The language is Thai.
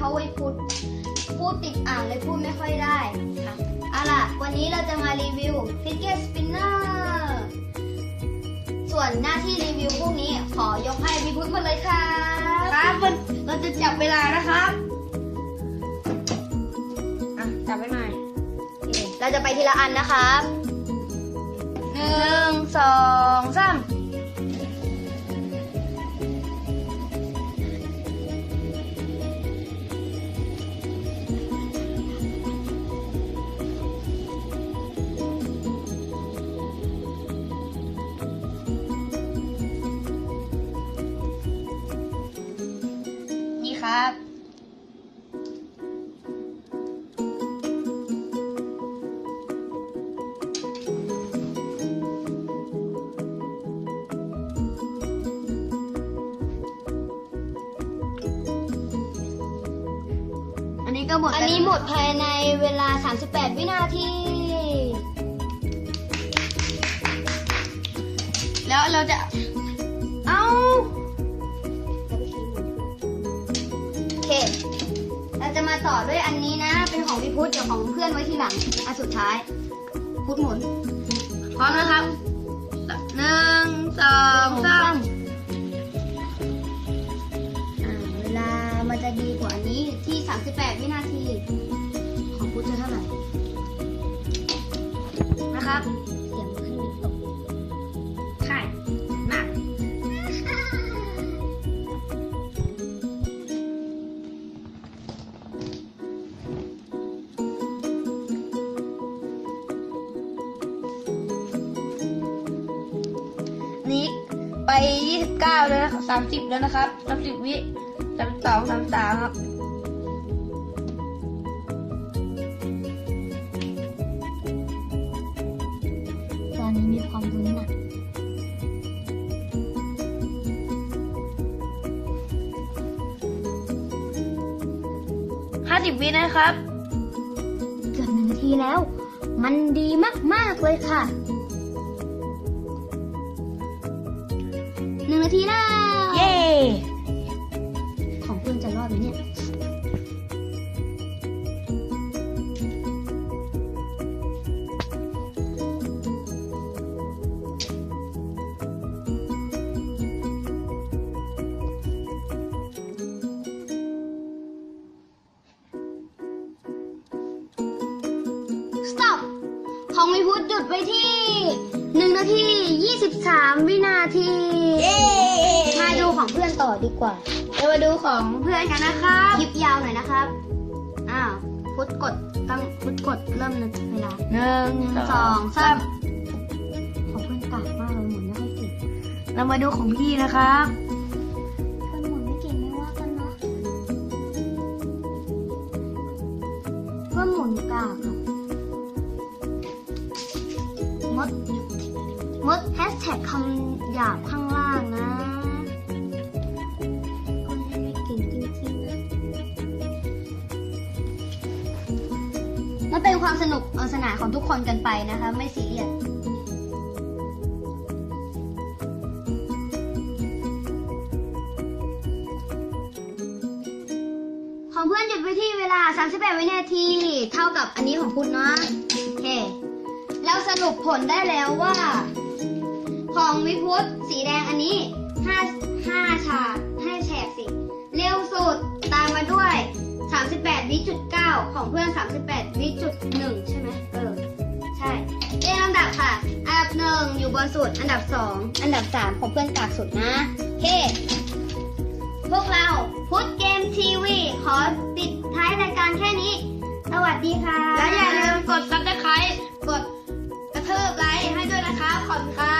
ราะว่าพูดติดอ่างเลยพูดไม่ค่อยได้ค่ะเอาล่ะวันนี้เราจะมารีวิวฟิกเก็ตสปินเนอร์ส่วนหน้าที่รีวิวพวกนี้ขอยกให้พี่พุทธมาเลยค่ะครับเราจะจับเวลานะครับจับไว้หน่อยเราจะไปทีละอันนะครับ1 2 3ครับอันนี้ก็หมดอันนี้หมดภายในเวลา38 วินาทีแล้วเราจะโอเคเราจะมาต่อด้วยอันนี้นะเป็นของพี่พุทธเดี๋ยวของเพื่อนไว้ทีหลังอันสุดท้ายพุทธหมุนพร้อมนะครับ1 2 3เวลามันจะดีกว่าอันนี้ที่38 วินาทีของพุทธจะเท่าไหร่นะครับเสียงขึ้นนิดตกใช่มากนี้ไป29แล้วนะครับ30แล้วนะครับ30 วิ32 33ครับตอนนี้มีความรุนหนัก50 วินะครับเกือบ1 นาทีแล้วมันดีมากๆเลยค่ะ1 นาทีแล้วเย้ของเพื่อนจะรอดไหมเนี่ยstop ของวิพุทธหยุดไว้ที่1 นาที 23 วินาทีมาดูของเพื่อนต่อดีกว่าเดี๋ยวมาดูของเพื่อนกันนะครับคลิปยาวหน่อยนะครับพุทธกดเริ่มนาทีเวลา1 2 3ของเพื่อนกากมากเลยหมุนไม่ค่อยเก่งเรามาดูของพี่นะครับเพื่อนหมุนไม่เก่งไม่ว่ากันเนาะเพื่อนหมุนกากงดแฮชแท็กคำหยาบข้างล่างนะคนนี้ไม่เก่งจริงๆนะมันเป็นความสนุกสนานของทุกคนกันไปนะคะไม่ซีเรียสของเพื่อนหยุดไว้ที่เวลา38 วินาทีเท่ากับอันนี้ของคุณเนาะโอเคเราสรุปผลได้แล้วว่าของวิพุทธสีแดงอันนี้5 แฉกสิเร็วสุดตามมาด้วย38 วิจุด 9ของเพื่อน38 วิจุด 1ใช่ไหมใช่เรียงลำดับค่ะอันดับ1อยู่บนสุดอันดับ2อันดับ3ของเพื่อนกากสุดนะโอเคพวกเราพุทธเกมทีวีขอปิดท้ายรายการแค่นี้สวัสดีค่ะและอย่าลืมกด Subscribe กดกระทืบไลค์ให้ด้วยนะครับขอบคุณค่ะ